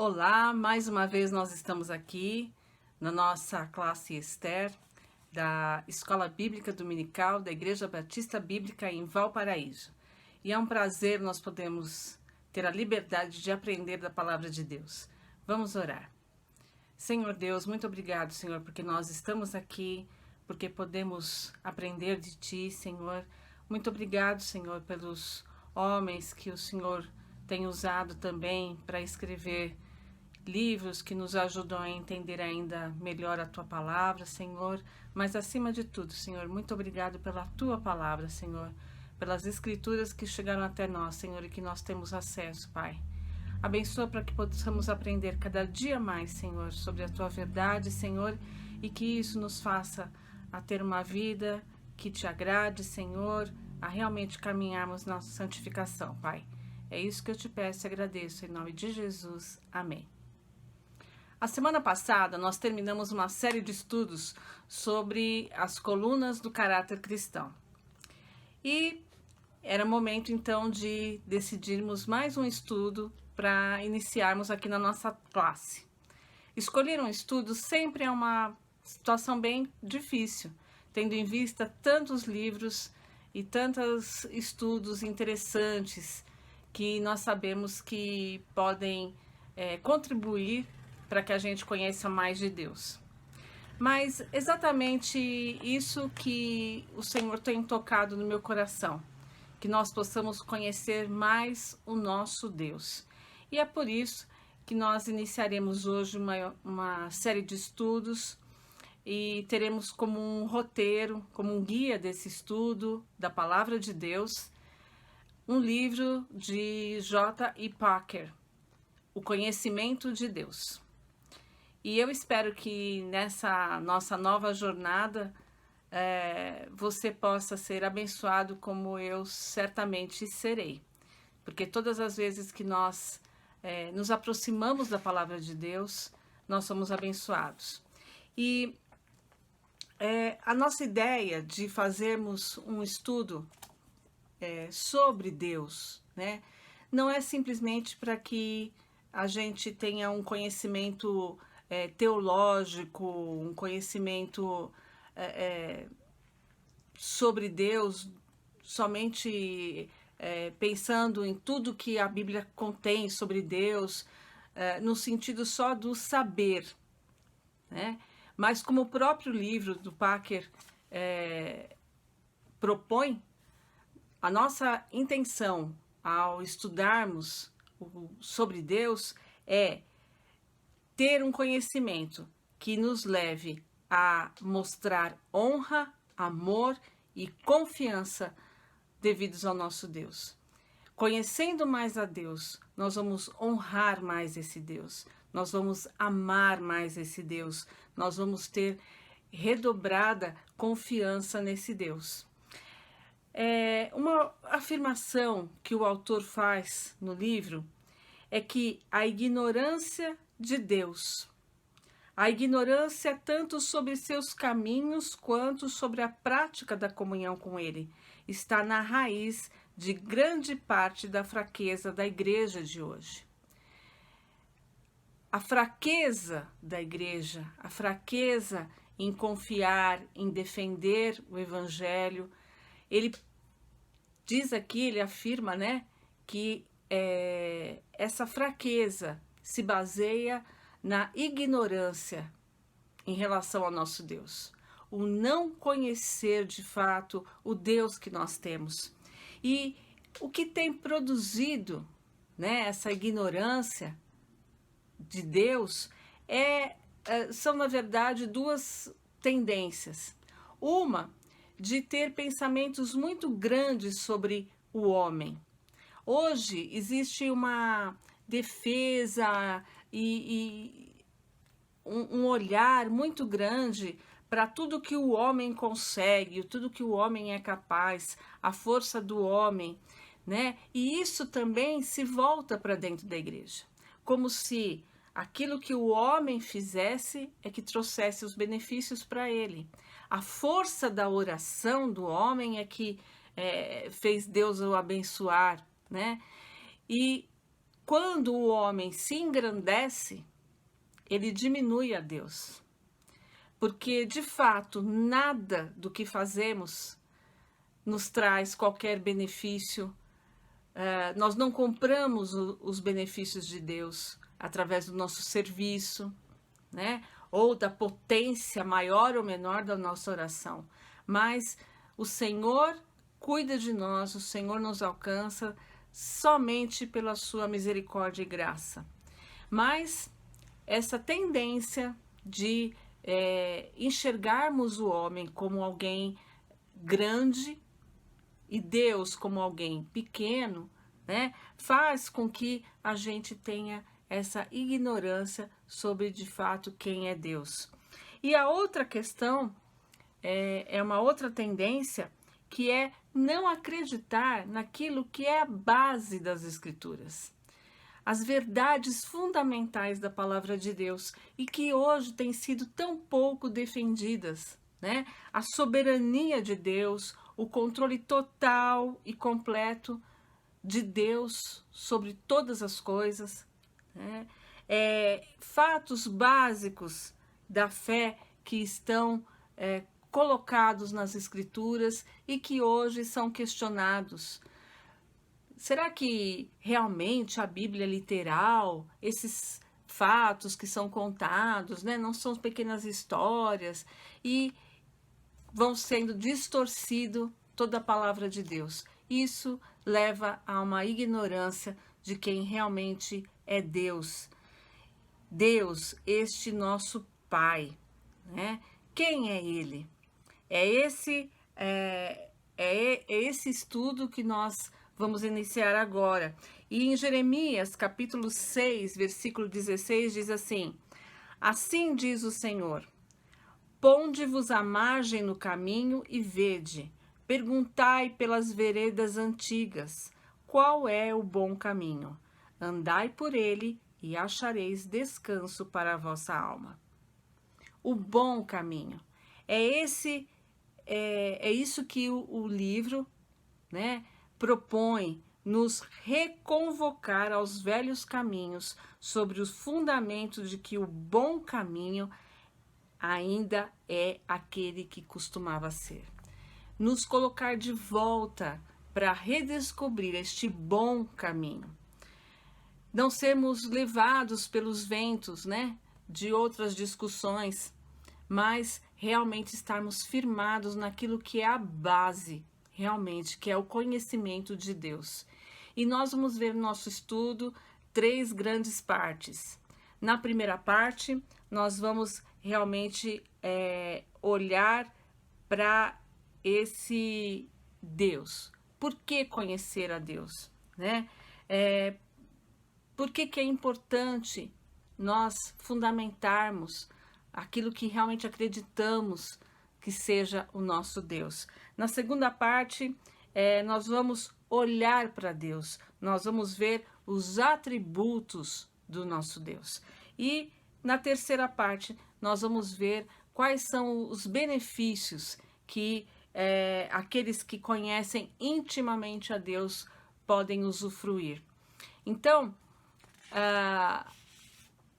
Olá, mais uma vez nós estamos aqui na nossa classe Esther da Escola Bíblica Dominical da Igreja Batista Bíblica em Valparaíso. E é um prazer nós podemos ter a liberdade de aprender da Palavra de Deus. Vamos orar. Senhor Deus, muito obrigado, Senhor, porque nós estamos aqui, porque podemos aprender de Ti, Senhor. Muito obrigado, Senhor, pelos homens que o Senhor tem usado também para escrever livros que nos ajudam a entender ainda melhor a Tua Palavra, Senhor. Mas, acima de tudo, Senhor, muito obrigado pela Tua Palavra, Senhor, pelas Escrituras que chegaram até nós, Senhor, e que nós temos acesso, Pai. Abençoa para que possamos aprender cada dia mais, Senhor, sobre a Tua verdade, Senhor, e que isso nos faça a ter uma vida que Te agrade, Senhor, a realmente caminharmos na santificação, Pai. É isso que eu Te peço e agradeço, em nome de Jesus. Amém. A semana passada, nós terminamos uma série de estudos sobre as colunas do caráter cristão. E era momento, então, de decidirmos mais um estudo para iniciarmos aqui na nossa classe. Escolher um estudo sempre é uma situação bem difícil, tendo em vista tantos livros e tantos estudos interessantes que nós sabemos que podem contribuir para que a gente conheça mais de Deus. Mas exatamente isso que o Senhor tem tocado no meu coração, que nós possamos conhecer mais o nosso Deus. E é por isso que nós iniciaremos hoje uma série de estudos e teremos como um roteiro, como um guia desse estudo da Palavra de Deus, um livro de J.I. Packer, O Conhecimento de Deus. E eu espero que nessa nossa nova jornada você possa ser abençoado como eu certamente serei. Porque todas as vezes que nós nos aproximamos da Palavra de Deus, nós somos abençoados. E a nossa ideia de fazermos um estudo sobre Deus, né, não é simplesmente para que a gente tenha um conhecimento teológico, um conhecimento sobre Deus, somente pensando em tudo que a Bíblia contém sobre Deus, no sentido só do saber, né? Mas como o próprio livro do Packer propõe, a nossa intenção ao estudarmos sobre Deus é ter um conhecimento que nos leve a mostrar honra, amor e confiança devidos ao nosso Deus. Conhecendo mais a Deus, nós vamos honrar mais esse Deus, nós vamos amar mais esse Deus, nós vamos ter redobrada confiança nesse Deus. Uma afirmação que o autor faz no livro é que a ignorância de Deus, a ignorância tanto sobre seus caminhos quanto sobre a prática da comunhão com Ele, está na raiz de grande parte da fraqueza da igreja de hoje. A fraqueza da igreja, a fraqueza em confiar, em defender o Evangelho, ele diz aqui, ele afirma, né, que essa fraqueza se baseia na ignorância em relação ao nosso Deus. O não conhecer de fato o Deus que nós temos. E o que tem produzido, né, essa ignorância de Deus são, na verdade, duas tendências. Uma, de ter pensamentos muito grandes sobre o homem. Hoje existe uma defesa e um olhar muito grande para tudo que o homem consegue, tudo que o homem é capaz, a força do homem, né? E isso também se volta para dentro da igreja, como se aquilo que o homem fizesse é que trouxesse os benefícios para ele. A força da oração do homem é que fez Deus o abençoar, né? E quando o homem se engrandece, ele diminui a Deus. Porque, de fato, nada do que fazemos nos traz qualquer benefício. Nós não compramos os benefícios de Deus através do nosso serviço, né? Ou da potência maior ou menor da nossa oração. Mas o Senhor cuida de nós, o Senhor nos alcança somente pela sua misericórdia e graça. Mas essa tendência de enxergarmos o homem como alguém grande e Deus como alguém pequeno, né, faz com que a gente tenha essa ignorância sobre de fato quem é Deus. E a outra questão é uma outra tendência, que é não acreditar naquilo que é a base das Escrituras, as verdades fundamentais da palavra de Deus, e que hoje têm sido tão pouco defendidas, né? A soberania de Deus, o controle total e completo de Deus sobre todas as coisas, né? Fatos básicos da fé que estão colocados nas Escrituras e que hoje são questionados. Será que realmente a Bíblia é literal? Esses fatos que são contados, né, não são pequenas histórias e vão sendo distorcido toda a palavra de Deus. Isso leva a uma ignorância de quem realmente é Deus. Deus, este nosso Pai, né? Quem é Ele? É esse estudo que nós vamos iniciar agora. E em Jeremias, capítulo 6, versículo 16, diz assim: assim diz o Senhor, ponde-vos à margem no caminho e vede, perguntai pelas veredas antigas, qual é o bom caminho? Andai por ele e achareis descanso para a vossa alma. O bom caminho. É isso que o livro, né, propõe, nos reconvocar aos velhos caminhos, sobre os fundamentos de que o bom caminho ainda é aquele que costumava ser. Nos colocar de volta para redescobrir este bom caminho. Não sermos levados pelos ventos, né, de outras discussões, mas realmente estarmos firmados naquilo que é a base, realmente, que é o conhecimento de Deus. E nós vamos ver no nosso estudo 3 grandes partes. Na primeira parte, nós vamos realmente olhar para esse Deus. Por que conhecer a Deus, né? Por que é importante nós fundamentarmos aquilo que realmente acreditamos que seja o nosso Deus. Na segunda parte, nós vamos olhar para Deus, nós vamos ver os atributos do nosso Deus. E na terceira parte, nós vamos ver quais são os benefícios que aqueles que conhecem intimamente a Deus podem usufruir. Então,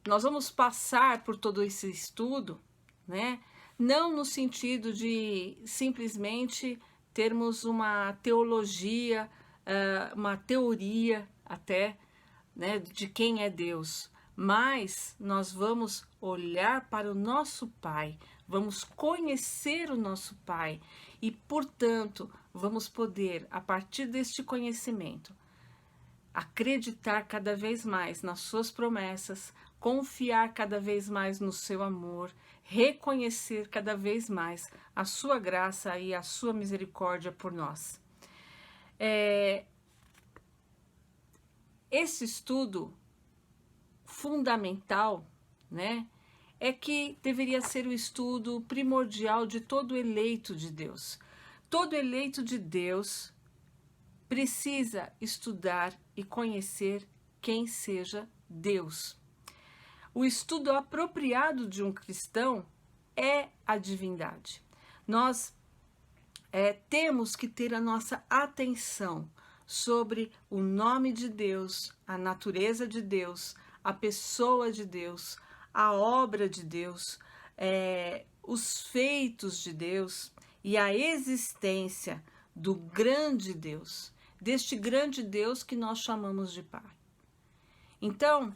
nós vamos passar por todo esse estudo, né? Não no sentido de simplesmente termos uma teologia, uma teoria até, né, de quem é Deus, mas nós vamos olhar para o nosso Pai, vamos conhecer o nosso Pai e, portanto, vamos poder, a partir deste conhecimento, acreditar cada vez mais nas suas promessas, confiar cada vez mais no seu amor, reconhecer cada vez mais a sua graça e a sua misericórdia por nós. Esse estudo fundamental, né, é que deveria ser o estudo primordial de todo eleito de Deus. Todo eleito de Deus precisa estudar e conhecer quem seja Deus. O estudo apropriado de um cristão é a divindade. Nós temos que ter a nossa atenção sobre o nome de Deus, a natureza de Deus, a pessoa de Deus, a obra de Deus, os feitos de Deus e a existência do grande Deus, deste grande Deus que nós chamamos de Pai. Então,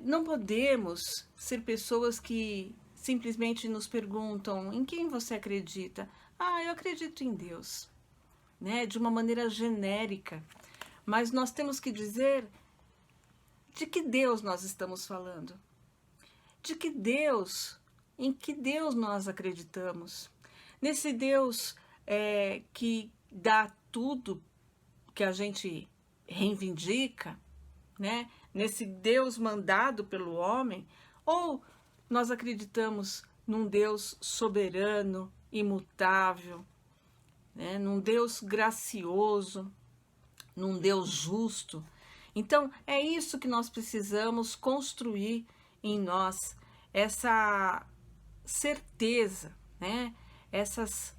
não podemos ser pessoas que simplesmente nos perguntam: em quem você acredita? Ah, eu acredito em Deus, né? De uma maneira genérica. Mas nós temos que dizer de que Deus nós estamos falando. De que Deus, em que Deus nós acreditamos. Nesse Deus que dá tudo que a gente reivindica, né? Nesse Deus mandado pelo homem, ou nós acreditamos num Deus soberano, imutável, né? Num Deus gracioso, num Deus justo. Então, é isso que nós precisamos construir em nós, essa certeza, né? Essas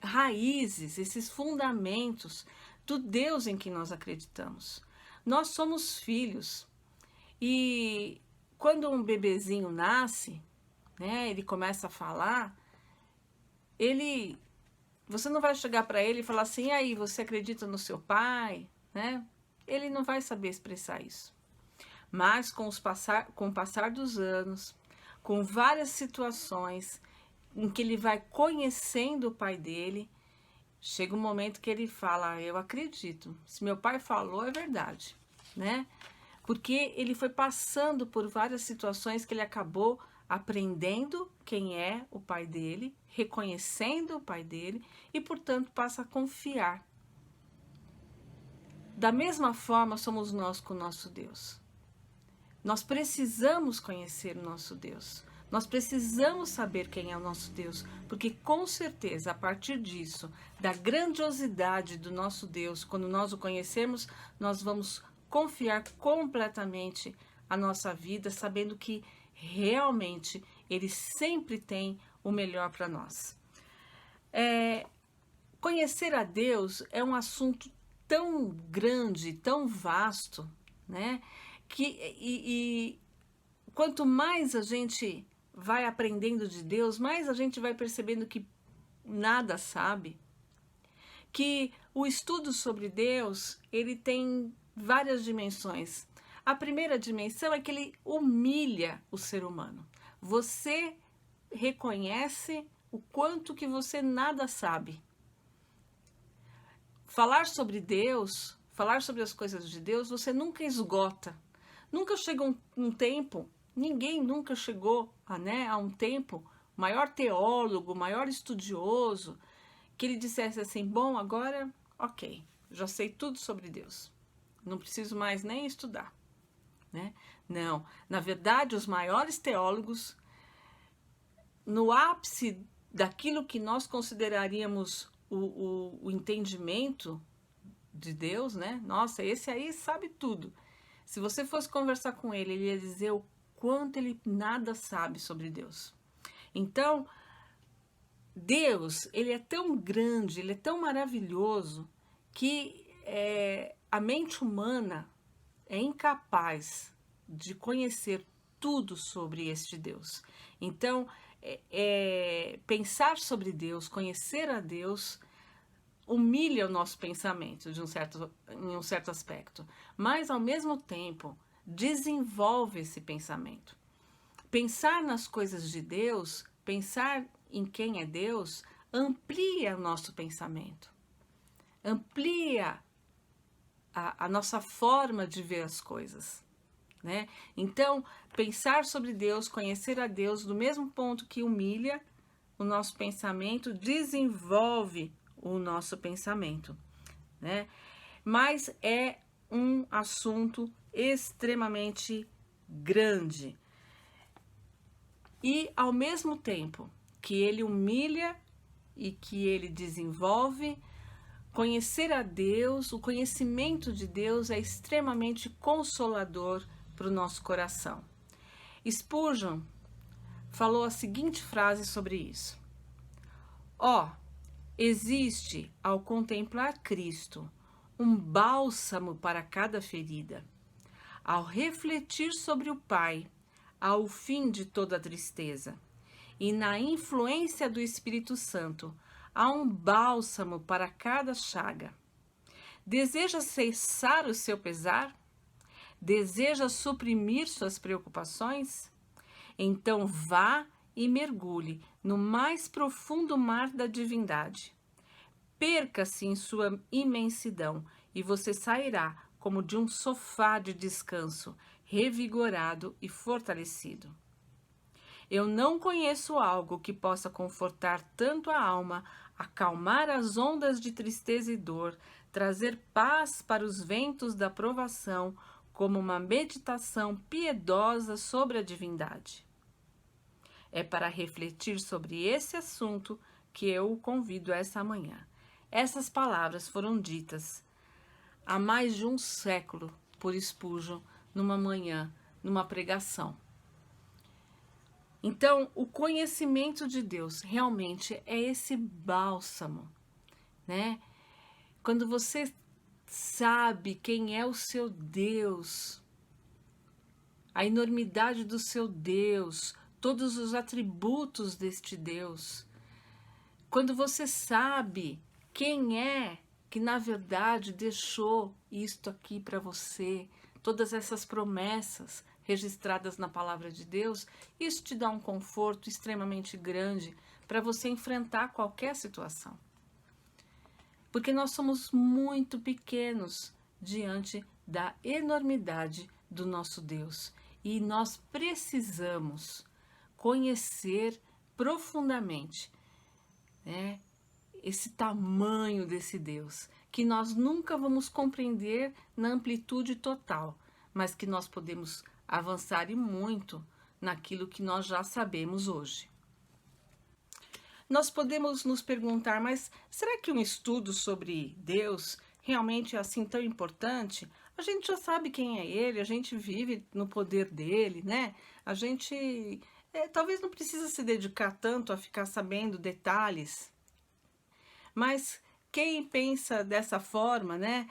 raízes, esses fundamentos do Deus em que nós acreditamos. Nós somos filhos e quando um bebezinho nasce, né, ele começa a falar, você não vai chegar para ele e falar assim: e aí, você acredita no seu pai? Né? Ele não vai saber expressar isso. Mas com o passar dos anos, com várias situações em que ele vai conhecendo o pai dele, chega um momento que ele fala: eu acredito, se meu pai falou é verdade, né? Porque ele foi passando por várias situações que ele acabou aprendendo quem é o pai dele, reconhecendo o pai dele e, portanto, passa a confiar. Da mesma forma somos nós com o nosso Deus. Nós precisamos conhecer o nosso Deus. Nós precisamos saber quem é o nosso Deus, porque com certeza, a partir disso, da grandiosidade do nosso Deus, quando nós o conhecermos, nós vamos confiar completamente a nossa vida, sabendo que realmente Ele sempre tem o melhor para nós. Conhecer a Deus é um assunto tão grande, tão vasto, né? E quanto mais a gente vai aprendendo de Deus, mais a gente vai percebendo que nada sabe, que o estudo sobre Deus, ele tem várias dimensões. A primeira dimensão é que ele humilha o ser humano. Você reconhece o quanto que você nada sabe. Falar sobre Deus, falar sobre as coisas de Deus, você nunca esgota. Nunca chega um tempo, ninguém nunca chegou a um tempo, maior teólogo, maior estudioso, que ele dissesse assim: bom, agora, ok, já sei tudo sobre Deus, não preciso mais nem estudar, né? Não, na verdade, os maiores teólogos, no ápice daquilo que nós consideraríamos o entendimento de Deus, né? Nossa, esse aí sabe tudo. Se você fosse conversar com ele, ele ia dizer o quanto ele nada sabe sobre Deus. Então, Deus, ele é tão grande, ele é tão maravilhoso, que a mente humana é incapaz de conhecer tudo sobre este Deus. Então, pensar sobre Deus, conhecer a Deus, humilha o nosso pensamento em um certo aspecto, mas ao mesmo tempo desenvolve esse pensamento. Pensar nas coisas de Deus, pensar em quem é Deus, amplia o nosso pensamento, amplia a nossa forma de ver as coisas, né? Então, pensar sobre Deus, conhecer a Deus, do mesmo ponto que humilha o nosso pensamento, desenvolve o nosso pensamento, né? Mas é um assunto extremamente grande. E ao mesmo tempo que ele humilha e que ele desenvolve, conhecer a Deus, o conhecimento de Deus é extremamente consolador para o nosso coração. Spurgeon falou a seguinte frase sobre isso: Existe, ao contemplar Cristo, um bálsamo para cada ferida. Ao refletir sobre o Pai, ao fim de toda tristeza. E na influência do Espírito Santo, há um bálsamo para cada chaga. Deseja cessar o seu pesar? Deseja suprimir suas preocupações? Então vá e mergulhe no mais profundo mar da divindade. Perca-se em sua imensidão e você sairá como de um sofá de descanso, revigorado e fortalecido. Eu não conheço algo que possa confortar tanto a alma, acalmar as ondas de tristeza e dor, trazer paz para os ventos da provação, como uma meditação piedosa sobre a divindade. É para refletir sobre esse assunto que eu o convido essa manhã. Essas palavras foram ditas há mais de um século por Spurgeon, numa manhã, numa pregação. Então, o conhecimento de Deus realmente é esse bálsamo, né? Quando você sabe quem é o seu Deus, a enormidade do seu Deus, todos os atributos deste Deus, quando você sabe quem é que na verdade deixou isto aqui para você, todas essas promessas registradas na palavra de Deus, isso te dá um conforto extremamente grande para você enfrentar qualquer situação. Porque nós somos muito pequenos diante da enormidade do nosso Deus e nós precisamos conhecer profundamente, né, esse tamanho desse Deus, que nós nunca vamos compreender na amplitude total, mas que nós podemos avançar e muito naquilo que nós já sabemos hoje. Nós podemos nos perguntar, mas será que um estudo sobre Deus realmente é assim tão importante? A gente já sabe quem é Ele, a gente vive no poder dele, né? A gente talvez não precisa se dedicar tanto a ficar sabendo detalhes, mas quem pensa dessa forma, né,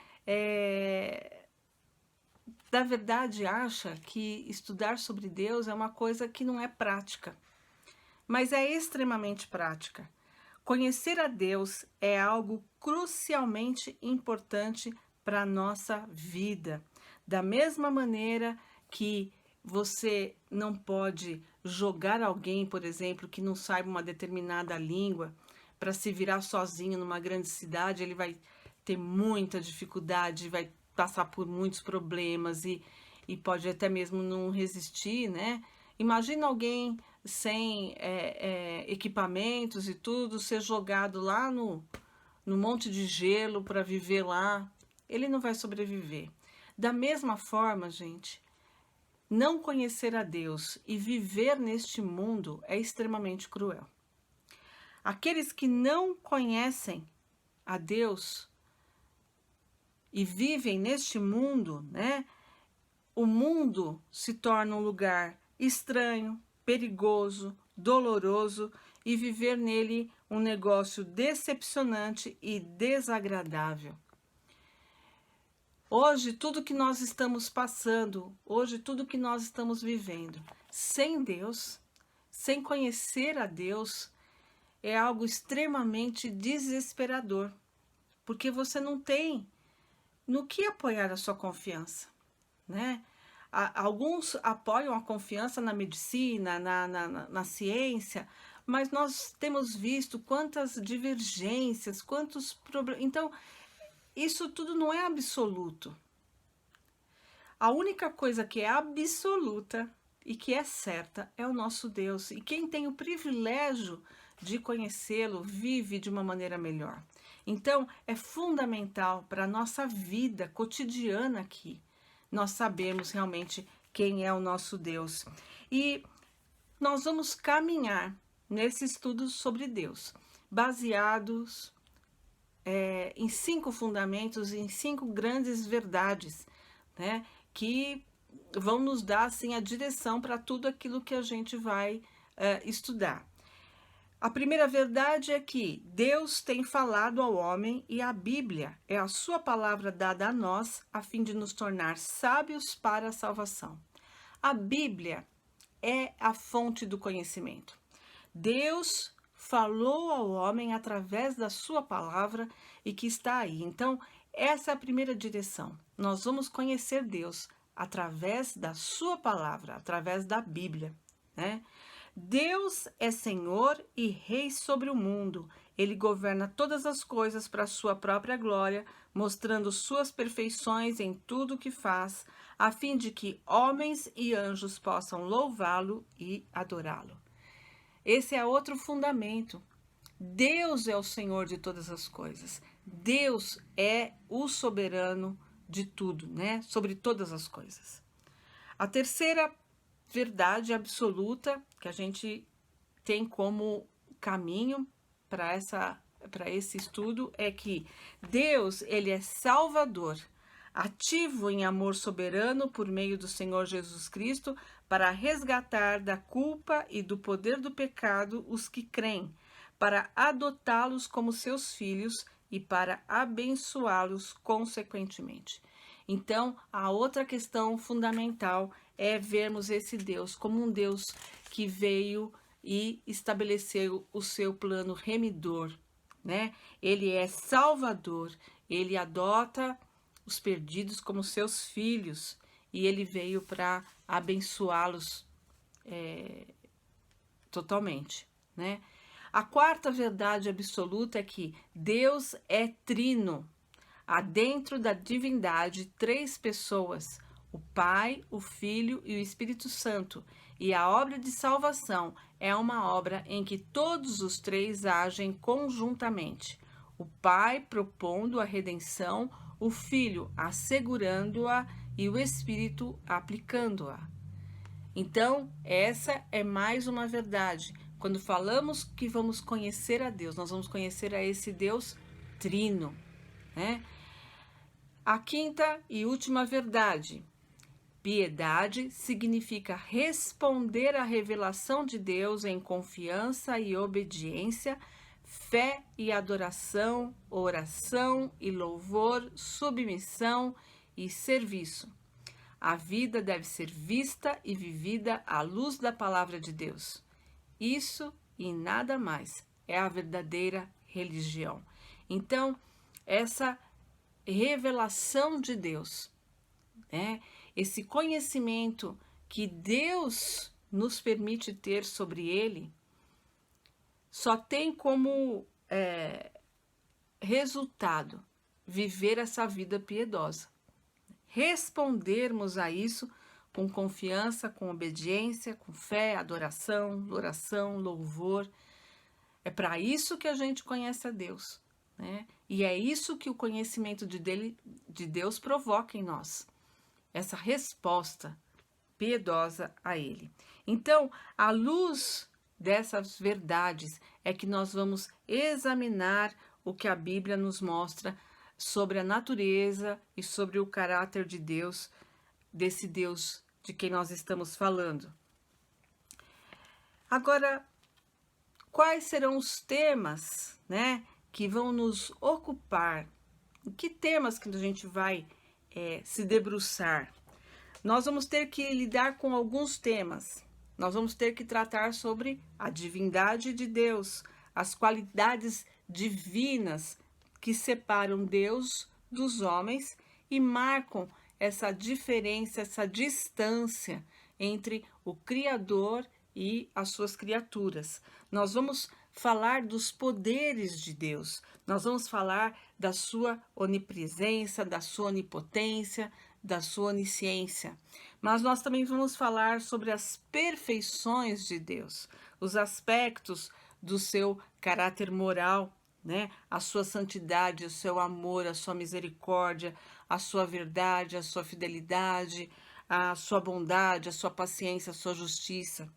na verdade acha que estudar sobre Deus é uma coisa que não é prática, mas é extremamente prática. Conhecer a Deus é algo crucialmente importante para a nossa vida. Da mesma maneira que você não pode jogar alguém, por exemplo, que não saiba uma determinada língua, para se virar sozinho numa grande cidade, ele vai ter muita dificuldade, vai passar por muitos problemas e pode até mesmo não resistir, né? Imagina alguém sem equipamentos e tudo, ser jogado lá no monte de gelo para viver lá, ele não vai sobreviver. Da mesma forma, gente, não conhecer a Deus e viver neste mundo é extremamente cruel. Aqueles que não conhecem a Deus e vivem neste mundo, né? O mundo se torna um lugar estranho, perigoso, doloroso e viver nele um negócio decepcionante e desagradável. Hoje, tudo que nós estamos passando, hoje, tudo que nós estamos vivendo, sem Deus, sem conhecer a Deus, é algo extremamente desesperador, porque você não tem no que apoiar a sua confiança, né? Alguns apoiam a confiança na medicina, na ciência, mas nós temos visto quantas divergências, quantos problemas. Então, isso tudo não é absoluto. A única coisa que é absoluta e que é certa é o nosso Deus. E quem tem o privilégio de conhecê-lo vive de uma maneira melhor. Então, é fundamental para a nossa vida cotidiana aqui nós sabemos realmente quem é o nosso Deus. E nós vamos caminhar nesse estudo sobre Deus, baseados em 5 fundamentos, em 5 grandes verdades, né, que vão nos dar assim a direção para tudo aquilo que a gente vai estudar. A primeira verdade é que Deus tem falado ao homem e a Bíblia é a sua palavra dada a nós a fim de nos tornar sábios para a salvação. A Bíblia é a fonte do conhecimento. Deus falou ao homem através da sua palavra e que está aí. Então, essa é a primeira direção. Nós vamos conhecer Deus através da sua palavra, através da Bíblia, né? Deus é Senhor e Rei sobre o mundo. Ele governa todas as coisas para a sua própria glória, mostrando suas perfeições em tudo o que faz, a fim de que homens e anjos possam louvá-lo e adorá-lo. Esse é outro fundamento. Deus é o Senhor de todas as coisas. Deus é o soberano de tudo, né? Sobre todas as coisas. A terceira verdade absoluta que a gente tem como caminho para esse estudo é que Deus, ele é Salvador, ativo em amor soberano por meio do Senhor Jesus Cristo para resgatar da culpa e do poder do pecado os que creem, para adotá-los como seus filhos e para abençoá-los consequentemente. Então, a outra questão fundamental é vermos esse Deus como um Deus que veio e estabeleceu o seu plano remidor, né? Ele é Salvador, ele adota os perdidos como seus filhos e ele veio para abençoá-los totalmente, né? A quarta verdade absoluta é que Deus é trino. Há dentro da divindade 3 pessoas, o Pai, o Filho e o Espírito Santo, e a obra de salvação é uma obra em que todos os 3 agem conjuntamente. O Pai propondo a redenção, o Filho assegurando-a e o Espírito aplicando-a. Então, essa é mais uma verdade. Quando falamos que vamos conhecer a Deus, nós vamos conhecer a esse Deus trino, né? A quinta e última verdade. Piedade significa responder à revelação de Deus em confiança e obediência, fé e adoração, oração e louvor, submissão e serviço. A vida deve ser vista e vivida à luz da palavra de Deus. Isso e nada mais é a verdadeira religião. Então, essa revelação de Deus, né? Esse conhecimento que Deus nos permite ter sobre Ele, só tem como resultado viver essa vida piedosa. Respondermos a isso com confiança, com obediência, com fé, adoração, oração, louvor. É para isso que a gente conhece a Deus, né? E é isso que o conhecimento de Deus provoca em nós. Essa resposta piedosa a Ele. Então, à luz dessas verdades é que nós vamos examinar o que a Bíblia nos mostra sobre a natureza e sobre o caráter de Deus, desse Deus de quem nós estamos falando. Agora, quais serão os temas, né, que vão nos ocupar? Que temas que a gente vai se debruçar? Nós vamos ter que lidar com alguns temas. Nós vamos ter que tratar sobre a divindade de Deus, as qualidades divinas que separam Deus dos homens e marcam essa diferença, essa distância entre o Criador e as suas criaturas. Nós vamos falar dos poderes de Deus, nós vamos falar da sua onipresença, da sua onipotência, da sua onisciência. Mas nós também vamos falar sobre as perfeições de Deus, os aspectos do seu caráter moral, né? A sua santidade, o seu amor, a sua misericórdia, a sua verdade, a sua fidelidade, a sua bondade, a sua paciência, a sua justiça.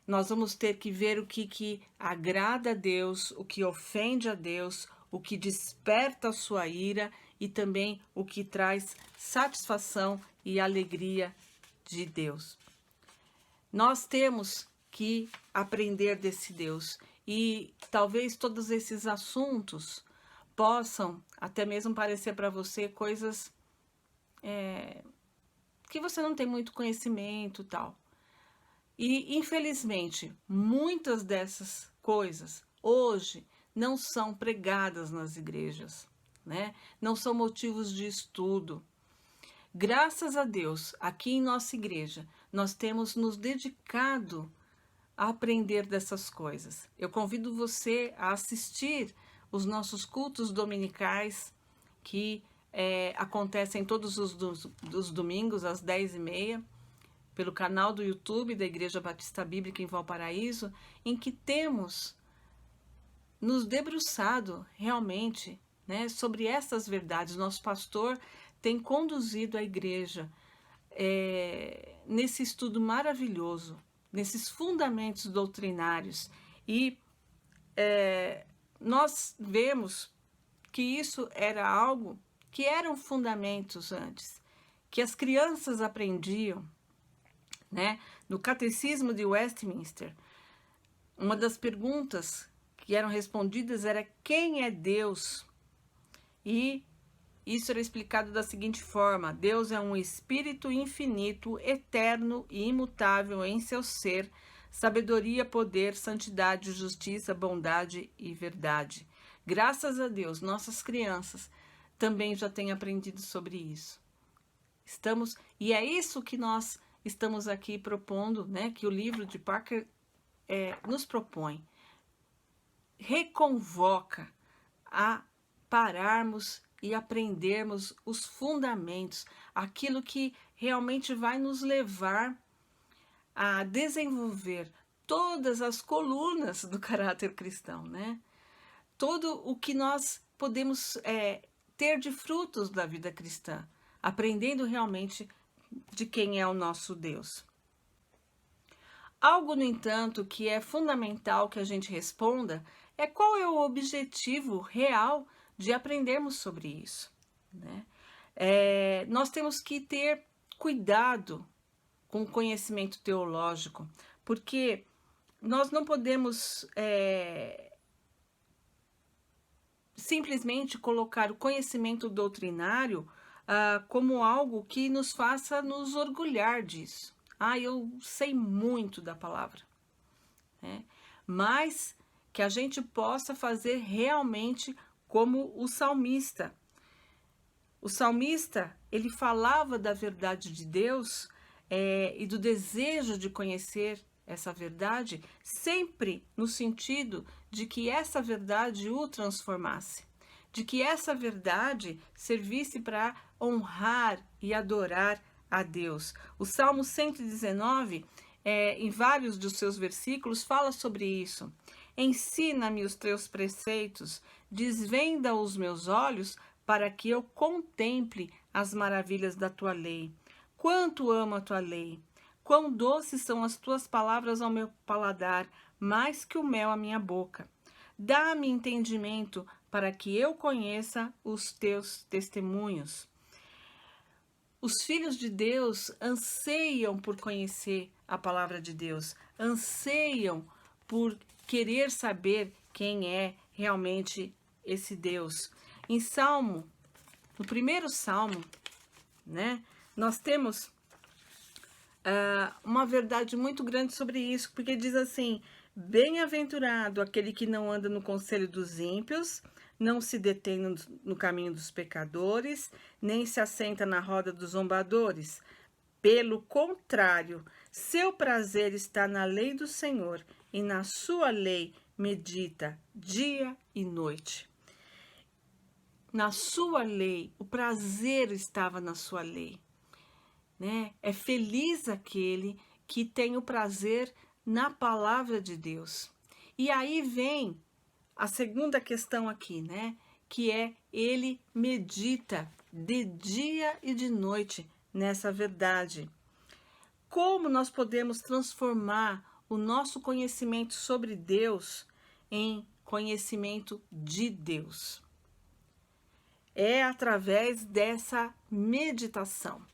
Nós vamos ter que ver o que agrada a Deus, o que ofende a Deus, o que desperta a sua ira e também o que traz satisfação e alegria de Deus. Nós temos que aprender desse Deus e talvez todos esses assuntos possam até mesmo parecer para você coisas que você não tem muito conhecimento, tal. E infelizmente, muitas dessas coisas hoje não são pregadas nas igrejas, né? Não são motivos de estudo. Graças a Deus, aqui em nossa igreja, nós temos nos dedicado a aprender dessas coisas. Eu convido você a assistir os nossos cultos dominicais, que acontecem todos os domingos, às 10h30, pelo canal do YouTube da Igreja Batista Bíblica em Valparaíso, em que temos nos debruçado realmente, né, sobre essas verdades. Nosso pastor tem conduzido a igreja nesse estudo maravilhoso, nesses fundamentos doutrinários, e nós vemos que isso era algo que eram fundamentos antes, que as crianças aprendiam, né? No Catecismo de Westminster, uma das perguntas que eram respondidas era: quem é Deus? E isso era explicado da seguinte forma: Deus é um espírito infinito, eterno e imutável em seu ser, sabedoria, poder, santidade, justiça, bondade e verdade. Graças a Deus, nossas crianças também já têm aprendido sobre isso. E é isso que nós estamos aqui propondo, né? Que o livro de Parker nos propõe. Reconvoca a pararmos e aprendermos os fundamentos, aquilo que realmente vai nos levar a desenvolver todas as colunas do caráter cristão, né? Todo o que nós podemos ter de frutos da vida cristã, aprendendo realmente de quem é o nosso Deus. Algo, no entanto, que é fundamental que a gente responda é: qual é o objetivo real de aprendermos sobre isso, né? Nós temos que ter cuidado com o conhecimento teológico, porque nós não podemos simplesmente colocar o conhecimento doutrinário como algo que nos faça nos orgulhar disso. Eu sei muito da palavra, né? Mas que a gente possa fazer realmente como o salmista. O salmista, ele falava da verdade de Deus e do desejo de conhecer essa verdade, sempre no sentido de que essa verdade o transformasse, de que essa verdade servisse para honrar e adorar a Deus. O Salmo 119, em vários dos seus versículos, fala sobre isso. Ensina-me os teus preceitos, desvenda os meus olhos para que eu contemple as maravilhas da tua lei. Quanto amo a tua lei! Quão doces são as tuas palavras ao meu paladar, mais que o mel à minha boca. Dá-me entendimento para que eu conheça os teus testemunhos. Os filhos de Deus anseiam por conhecer a palavra de Deus, anseiam por querer saber quem é realmente esse Deus. No primeiro Salmo, né, nós temos uma verdade muito grande sobre isso, porque diz assim: bem-aventurado aquele que não anda no conselho dos ímpios, não se detém no caminho dos pecadores, nem se assenta na roda dos zombadores. Pelo contrário, seu prazer está na lei do Senhor, e na sua lei medita dia e noite. Na sua lei, o prazer estava na sua lei, né? É feliz aquele que tem o prazer na palavra de Deus. E aí vem a segunda questão aqui, né? Que ele medita de dia e de noite nessa verdade. Como nós podemos transformar o nosso conhecimento sobre Deus em conhecimento de Deus? É através dessa meditação.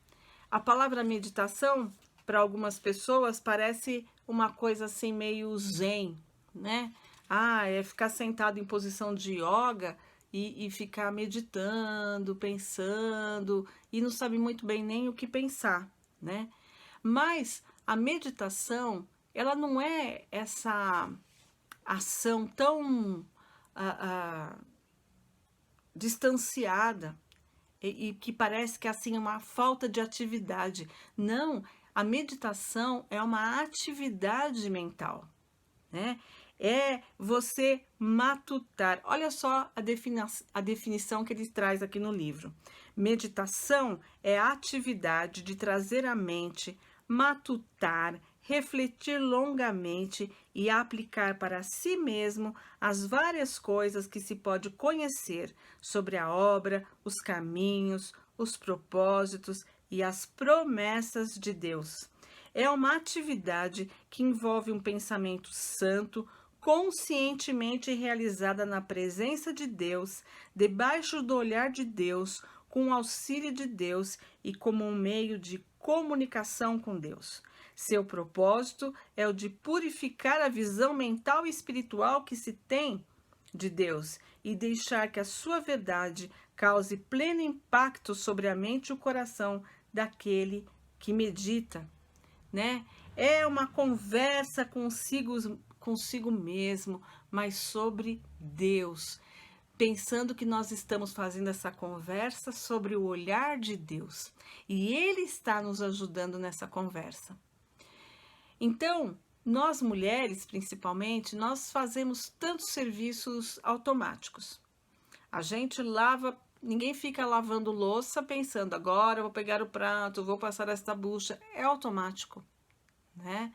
A palavra meditação, para algumas pessoas, parece uma coisa assim meio zen, né? é ficar sentado em posição de yoga e ficar meditando, pensando, e não sabe muito bem nem o que pensar, né? Mas a meditação, ela não é essa ação tão distanciada e que parece que assim é uma falta de atividade. Não, a meditação é uma atividade mental, né? É você matutar. Olha só a definição que ele traz aqui no livro. Meditação é a atividade de trazer à mente, matutar, refletir longamente e aplicar para si mesmo as várias coisas que se pode conhecer sobre a obra, os caminhos, os propósitos e as promessas de Deus. É uma atividade que envolve um pensamento santo, conscientemente realizada na presença de Deus, debaixo do olhar de Deus, com o auxílio de Deus e como um meio de comunicação com Deus. Seu propósito é o de purificar a visão mental e espiritual que se tem de Deus e deixar que a sua verdade cause pleno impacto sobre a mente e o coração daquele que medita, né? É uma conversa consigo mesmo, mas sobre Deus, pensando que nós estamos fazendo essa conversa sobre o olhar de Deus e Ele está nos ajudando nessa conversa. Então, nós mulheres, principalmente, nós fazemos tantos serviços automáticos. A gente lava, ninguém fica lavando louça pensando, agora eu vou pegar o prato, vou passar esta bucha. É automático, né?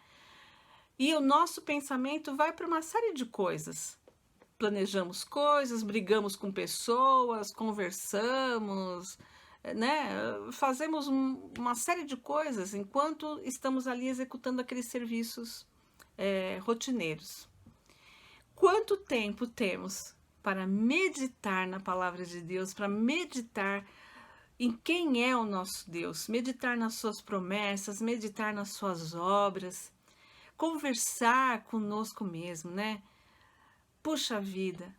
E o nosso pensamento vai para uma série de coisas. Planejamos coisas, brigamos com pessoas, conversamos, né? Fazemos uma série de coisas enquanto estamos ali executando aqueles serviços rotineiros. Quanto tempo temos para meditar na palavra de Deus, para meditar em quem é o nosso Deus, meditar nas suas promessas, meditar nas suas obras, conversar conosco mesmo, né? Puxa vida,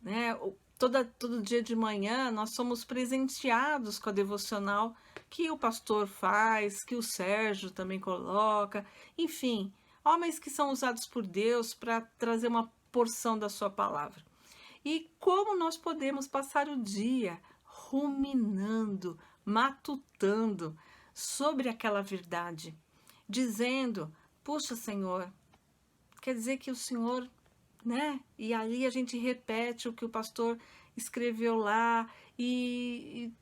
né? Todo dia de manhã nós somos presenteados com a devocional que o pastor faz, que o Sérgio também coloca, enfim, homens que são usados por Deus para trazer uma porção da sua palavra. E como nós podemos passar o dia ruminando, matutando sobre aquela verdade, dizendo, puxa, Senhor, quer dizer que o Senhor, né? E ali a gente repete o que o pastor escreveu lá e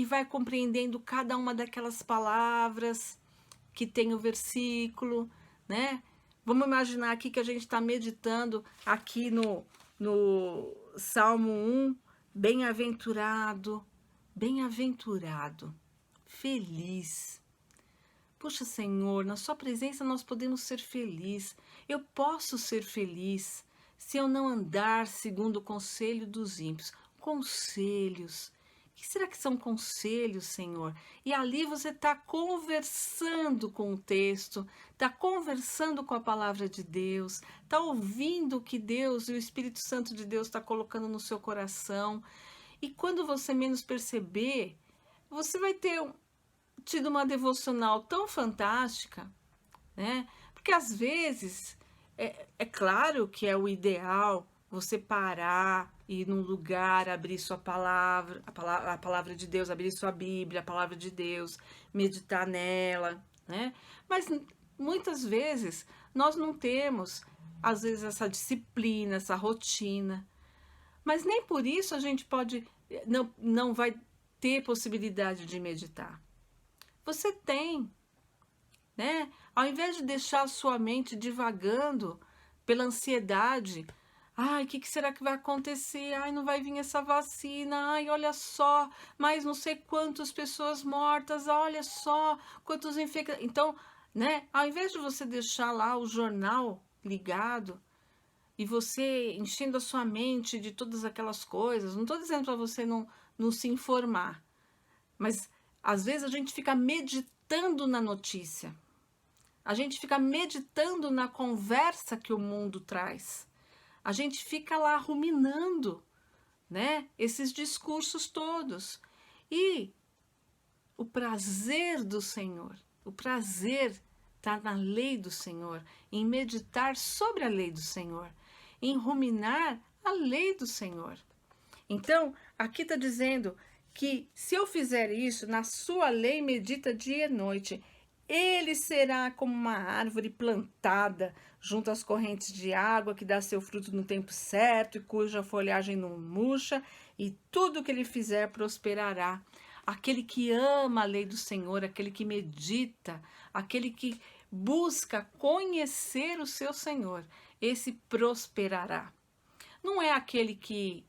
vai compreendendo cada uma daquelas palavras que tem o versículo, né? Vamos imaginar aqui que a gente está meditando aqui no Salmo 1, bem-aventurado, bem-aventurado, feliz. Puxa, Senhor, na sua presença nós podemos ser felizes. Eu posso ser feliz se eu não andar segundo o conselho dos ímpios. Conselhos. O que será que são conselhos, Senhor? E ali você está conversando com o texto, está conversando com a palavra de Deus, está ouvindo o que Deus e o Espírito Santo de Deus está colocando no seu coração. E quando você menos perceber, você vai ter tido uma devocional tão fantástica, né? Porque às vezes é claro que é o ideal você parar, ir num lugar, abrir sua palavra, a palavra de Deus, abrir sua Bíblia, a palavra de Deus, meditar nela, né? Mas muitas vezes nós não temos, às vezes, essa disciplina, essa rotina. Mas nem por isso a gente não vai ter possibilidade de meditar. Você tem, né? Ao invés de deixar a sua mente divagando pela ansiedade, ai, o que será que vai acontecer? Ai, não vai vir essa vacina. Ai, olha só, mais não sei quantas pessoas mortas, olha só, quantos infectados. Então, né, ao invés de você deixar lá o jornal ligado e você enchendo a sua mente de todas aquelas coisas, não estou dizendo para você não se informar, mas às vezes a gente fica meditando na notícia. A gente fica meditando na conversa que o mundo traz. A gente fica lá ruminando, né, esses discursos todos. E o prazer do Senhor, o prazer está na lei do Senhor, em meditar sobre a lei do Senhor, em ruminar a lei do Senhor. Então, aqui está dizendo que se eu fizer isso, na sua lei medita dia e noite, ele será como uma árvore plantada junto às correntes de água, que dá seu fruto no tempo certo e cuja folhagem não murcha, e tudo que ele fizer prosperará. Aquele que ama a lei do Senhor, aquele que medita, aquele que busca conhecer o seu Senhor, esse prosperará. Não é aquele que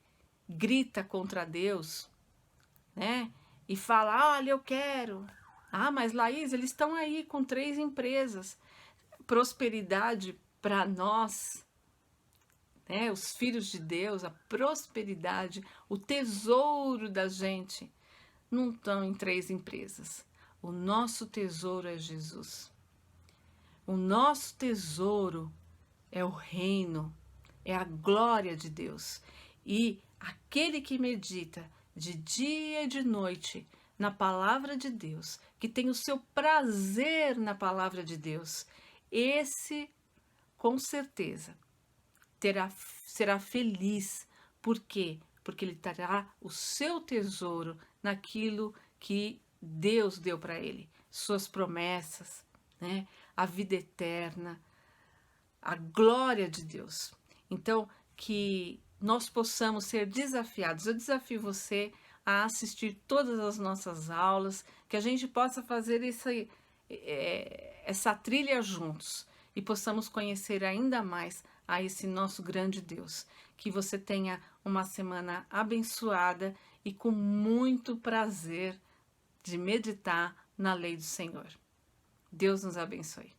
grita contra Deus, né? E fala, olha, eu quero. Ah, mas Laís, eles estão aí com 3 empresas. Prosperidade para nós, né? Os filhos de Deus, a prosperidade, o tesouro da gente, não estão em 3 empresas. O nosso tesouro é Jesus. O nosso tesouro é o reino, é a glória de Deus. E aquele que medita de dia e de noite na palavra de Deus, que tem o seu prazer na palavra de Deus, esse com certeza será feliz. Por quê? Porque ele terá o seu tesouro naquilo que Deus deu para ele, suas promessas, né? A vida eterna, a glória de Deus. Então, que nós possamos ser desafiados. Eu desafio você a assistir todas as nossas aulas, que a gente possa fazer essa trilha juntos e possamos conhecer ainda mais a esse nosso grande Deus. Que você tenha uma semana abençoada e com muito prazer de meditar na lei do Senhor. Deus nos abençoe.